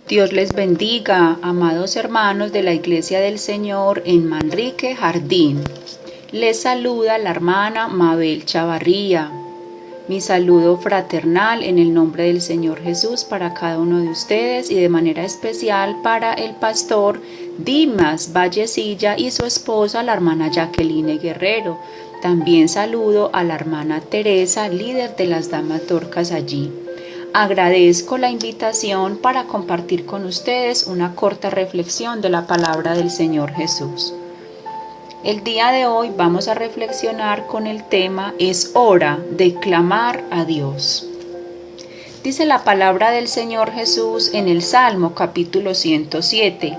Dios les bendiga, amados hermanos de la Iglesia del Señor en Manrique, Jardín. Les saluda la hermana Mabel Chavarría. Mi saludo fraternal en el nombre del Señor Jesús para cada uno de ustedes y de manera especial para el pastor Dimas Vallecilla y su esposa, la hermana Jacqueline Guerrero. También saludo a la hermana Teresa, líder de las Damas Torcas allí. Agradezco la invitación para compartir con ustedes una corta reflexión de la palabra del Señor Jesús. El día de hoy vamos a reflexionar con el tema "Es hora de clamar a Dios". Dice la palabra del Señor Jesús en el Salmo capítulo 107.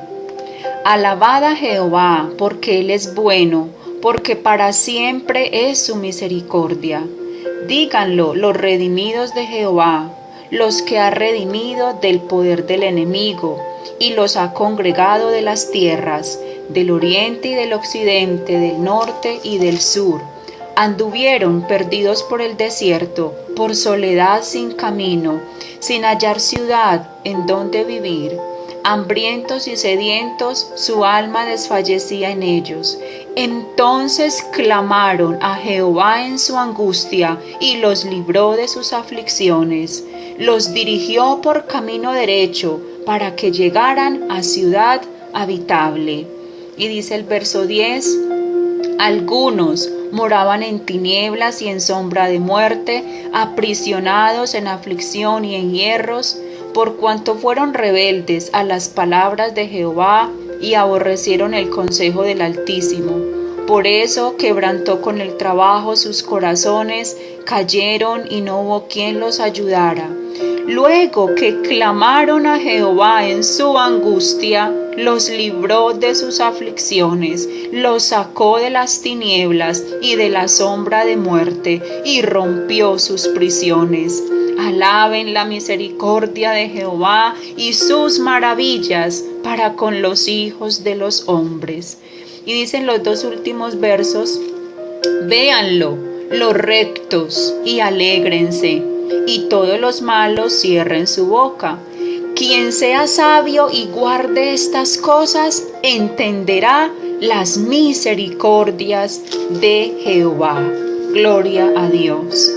Alabad a Jehová, porque Él es bueno, porque para siempre es su misericordia. Díganlo los redimidos de Jehová, los que ha redimido del poder del enemigo, y los ha congregado de las tierras, del oriente y del occidente, del norte y del sur. Anduvieron perdidos por el desierto, por soledad sin camino, sin hallar ciudad en donde vivir. Hambrientos y sedientos, su alma desfallecía en ellos. Entonces clamaron a Jehová en su angustia, y los libró de sus aflicciones. Los dirigió por camino derecho, para que llegaran a ciudad habitable. Y dice el verso 10, algunos moraban en tinieblas y en sombra de muerte, aprisionados en aflicción y en hierros, por cuanto fueron rebeldes a las palabras de Jehová y aborrecieron el consejo del Altísimo. Por eso quebrantó con el trabajo sus corazones, cayeron y no hubo quien los ayudara. Luego que clamaron a Jehová en su angustia, los libró de sus aflicciones, los sacó de las tinieblas y de la sombra de muerte, y rompió sus prisiones. Alaben la misericordia de Jehová y sus maravillas para con los hijos de los hombres. Y dicen los dos últimos versos, véanlo los rectos y alégrense, y todos los malos cierren su boca. Quien sea sabio y guarde estas cosas, entenderá las misericordias de Jehová. Gloria a Dios.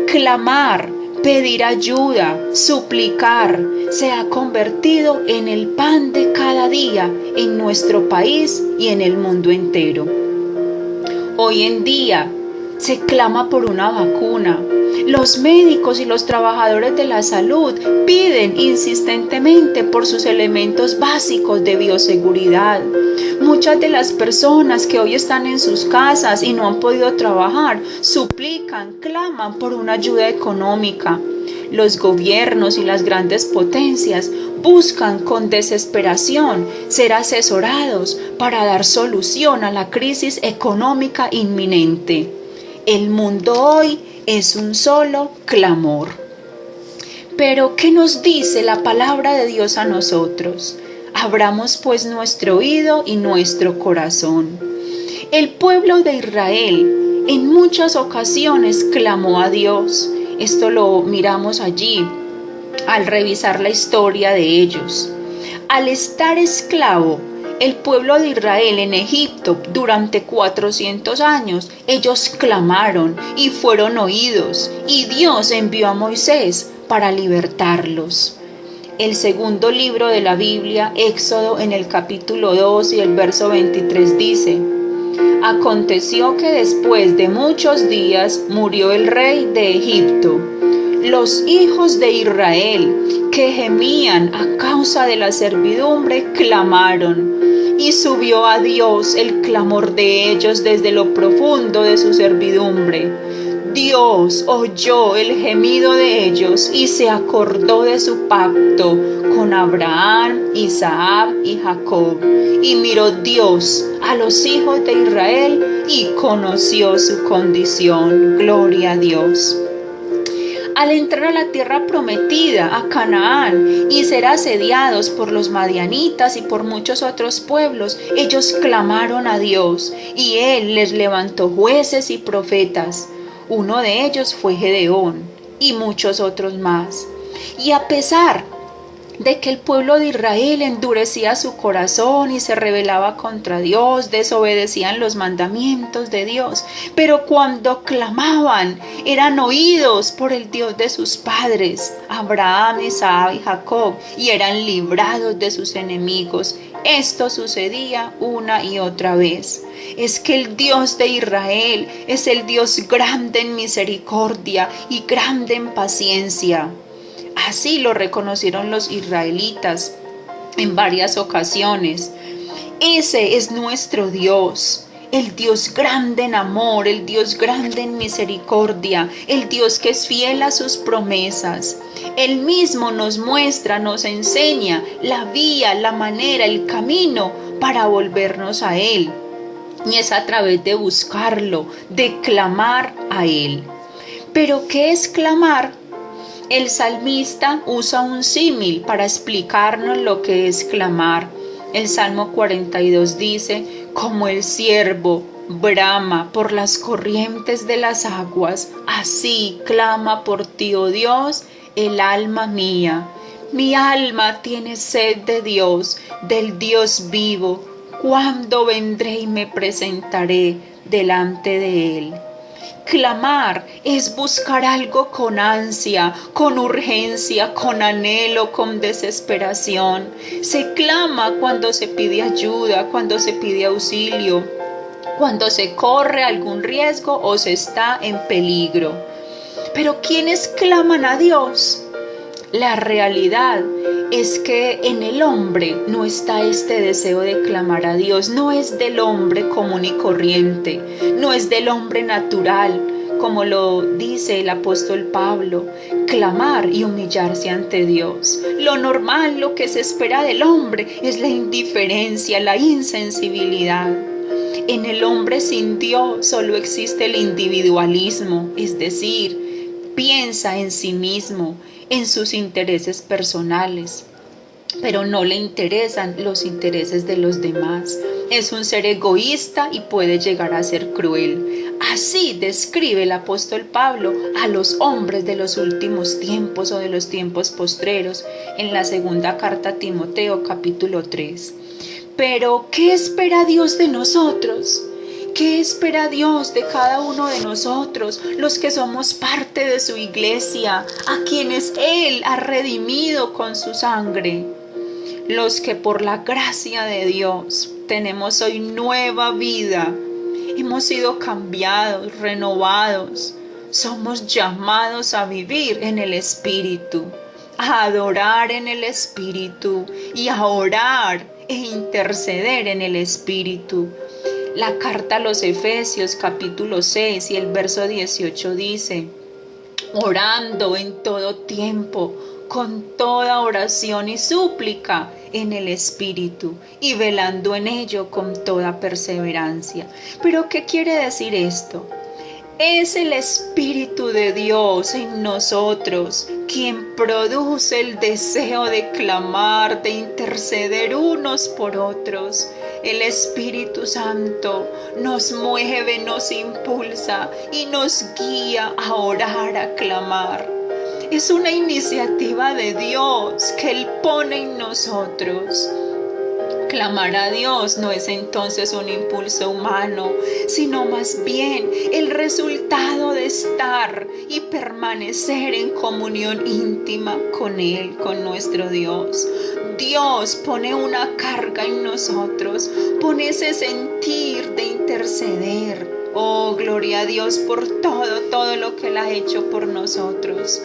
Clamar, pedir ayuda, suplicar, se ha convertido en el pan de cada día en nuestro país y en el mundo entero. Hoy en día se clama por una vacuna. Los médicos y los trabajadores de la salud piden insistentemente por sus elementos básicos de bioseguridad. Muchas de las personas que hoy están en sus casas y no han podido trabajar, suplican, claman por una ayuda económica. Los gobiernos y las grandes potencias buscan con desesperación ser asesorados para dar solución a la crisis económica inminente. El mundo hoy es un solo clamor. Pero, ¿qué nos dice la palabra de Dios a nosotros? Abramos pues nuestro oído y nuestro corazón. El pueblo de Israel en muchas ocasiones clamó a Dios. Esto lo miramos allí al revisar la historia de ellos. Al estar esclavo, el pueblo de Israel en Egipto durante 400 años, ellos clamaron y fueron oídos, y Dios envió a Moisés para libertarlos. El segundo libro de la Biblia, Éxodo, en el capítulo 2 y el verso 23 dice: aconteció que después de muchos días murió el rey de Egipto. Los hijos de Israel, que gemían a causa de la servidumbre, clamaron, y subió a Dios el clamor de ellos desde lo profundo de su servidumbre. Dios oyó el gemido de ellos y se acordó de su pacto con Abraham, Isaac y Jacob. Y miró Dios a los hijos de Israel y conoció su condición. Gloria a Dios. Al entrar a la tierra prometida, a Canaán, y ser asediados por los madianitas y por muchos otros pueblos, ellos clamaron a Dios, y Él les levantó jueces y profetas. Uno de ellos fue Gedeón, y muchos otros más. Y a pesar de que el pueblo de Israel endurecía su corazón y se rebelaba contra Dios, desobedecían los mandamientos de Dios, pero cuando clamaban eran oídos por el Dios de sus padres, Abraham, Isaac y Jacob, y eran librados de sus enemigos. Esto sucedía una y otra vez. Es que el Dios de Israel es el Dios grande en misericordia y grande en paciencia. Así lo reconocieron los israelitas en varias ocasiones. Ese es nuestro Dios, el Dios grande en amor, el Dios grande en misericordia, el Dios que es fiel a sus promesas. Él mismo nos muestra, nos enseña la vía, la manera, el camino para volvernos a Él. Y es a través de buscarlo, de clamar a Él. ¿Pero qué es clamar? El salmista usa un símil para explicarnos lo que es clamar. El Salmo 42 dice: como el ciervo brama por las corrientes de las aguas, así clama por ti, oh Dios, el alma mía. Mi alma tiene sed de Dios, del Dios vivo. ¿Cuándo vendré y me presentaré delante de Él? Clamar es buscar algo con ansia, con urgencia, con anhelo, con desesperación. Se clama cuando se pide ayuda, cuando se pide auxilio, cuando se corre algún riesgo o se está en peligro. Pero ¿quiénes claman a Dios? La realidad es que en el hombre no está este deseo de clamar a Dios, no es del hombre común y corriente, no es del hombre natural, como lo dice el apóstol Pablo, clamar y humillarse ante Dios. Lo normal, lo que se espera del hombre es la indiferencia, la insensibilidad. En el hombre sin Dios solo existe el individualismo, es decir, piensa en sí mismo, en sus intereses personales, pero no le interesan los intereses de los demás. Es un ser egoísta y puede llegar a ser cruel. Así describe el apóstol Pablo a los hombres de los últimos tiempos o de los tiempos postreros en la segunda carta a Timoteo, capítulo 3. Pero, ¿qué espera Dios de nosotros? ¿Qué espera Dios de cada uno de nosotros, los que somos parte de su iglesia, a quienes Él ha redimido con su sangre? Los que por la gracia de Dios tenemos hoy nueva vida, hemos sido cambiados, renovados, somos llamados a vivir en el Espíritu, a adorar en el Espíritu y a orar e interceder en el Espíritu. La carta a los Efesios capítulo 6 y el verso 18 dice: orando en todo tiempo, con toda oración y súplica en el Espíritu, y velando en ello con toda perseverancia. ¿Pero qué quiere decir esto? Es el Espíritu de Dios en nosotros quien produce el deseo de clamar, de interceder unos por otros. El Espíritu Santo nos mueve, nos impulsa y nos guía a orar, a clamar. Es una iniciativa de Dios que Él pone en nosotros. Clamar a Dios no es entonces un impulso humano, sino más bien el resultado de estar y permanecer en comunión íntima con Él, con nuestro Dios. Dios pone una carga en nosotros, pone ese sentir de interceder. Oh, gloria a Dios por todo lo que Él ha hecho por nosotros.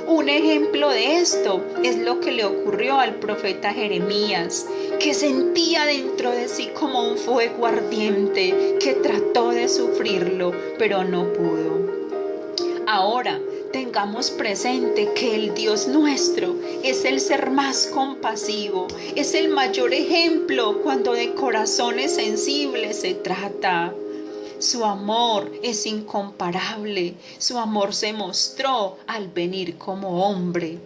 Un ejemplo de esto es lo que le ocurrió al profeta Jeremías, que sentía dentro de sí como un fuego ardiente, que trató de sufrirlo, pero no pudo. Ahora, tengamos presente que el Dios nuestro es el ser más compasivo, es el mayor ejemplo cuando de corazones sensibles se trata. Su amor es incomparable, su amor se mostró al venir como hombre.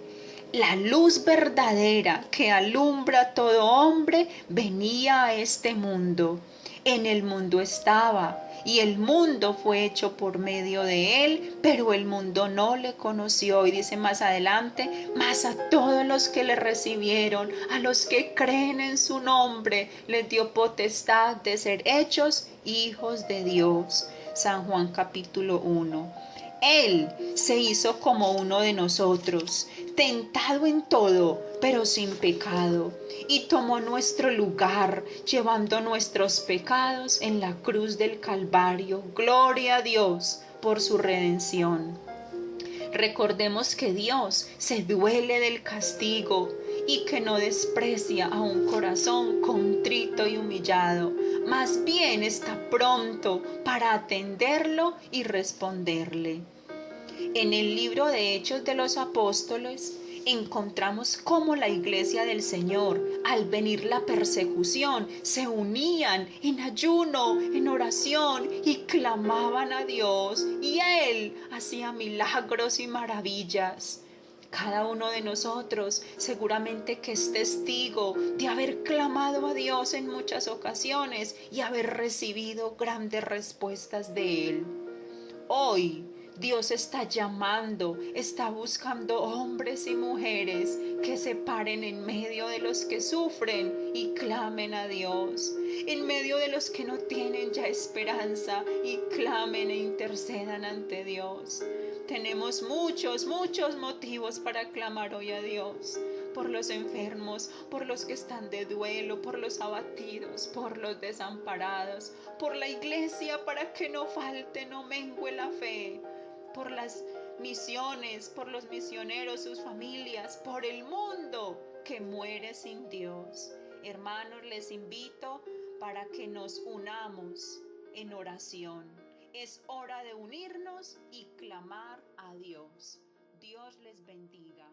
La luz verdadera que alumbra a todo hombre venía a este mundo. En el mundo estaba, y el mundo fue hecho por medio de él, pero el mundo no le conoció. Y dice más adelante, mas a todos los que le recibieron, a los que creen en su nombre, les dio potestad de ser hechos hijos de Dios. San Juan capítulo 1. Él se hizo como uno de nosotros, tentado en todo, pero sin pecado, y tomó nuestro lugar, llevando nuestros pecados en la cruz del Calvario. Gloria a Dios por su redención. Recordemos que Dios se duele del castigo y que no desprecia a un corazón contrito y humillado. Más bien está pronto para atenderlo y responderle. En el libro de Hechos de los Apóstoles encontramos cómo la iglesia del Señor, al venir la persecución, se unían en ayuno, en oración y clamaban a Dios, y Él hacía milagros y maravillas. Cada uno de nosotros seguramente que es testigo de haber clamado a Dios en muchas ocasiones y haber recibido grandes respuestas de Él. Hoy Dios está llamando, está buscando hombres y mujeres que se paren en medio de los que sufren y clamen a Dios, en medio de los que no tienen ya esperanza y clamen e intercedan ante Dios. Tenemos muchos motivos para clamar hoy a Dios. Por los enfermos, por los que están de duelo, por los abatidos, por los desamparados, por la iglesia para que no falte, no mengue la fe, por las misiones, por los misioneros, sus familias, por el mundo que muere sin Dios. Hermanos, les invito para que nos unamos en oración. Es hora de unirnos y clamar a Dios. Dios les bendiga.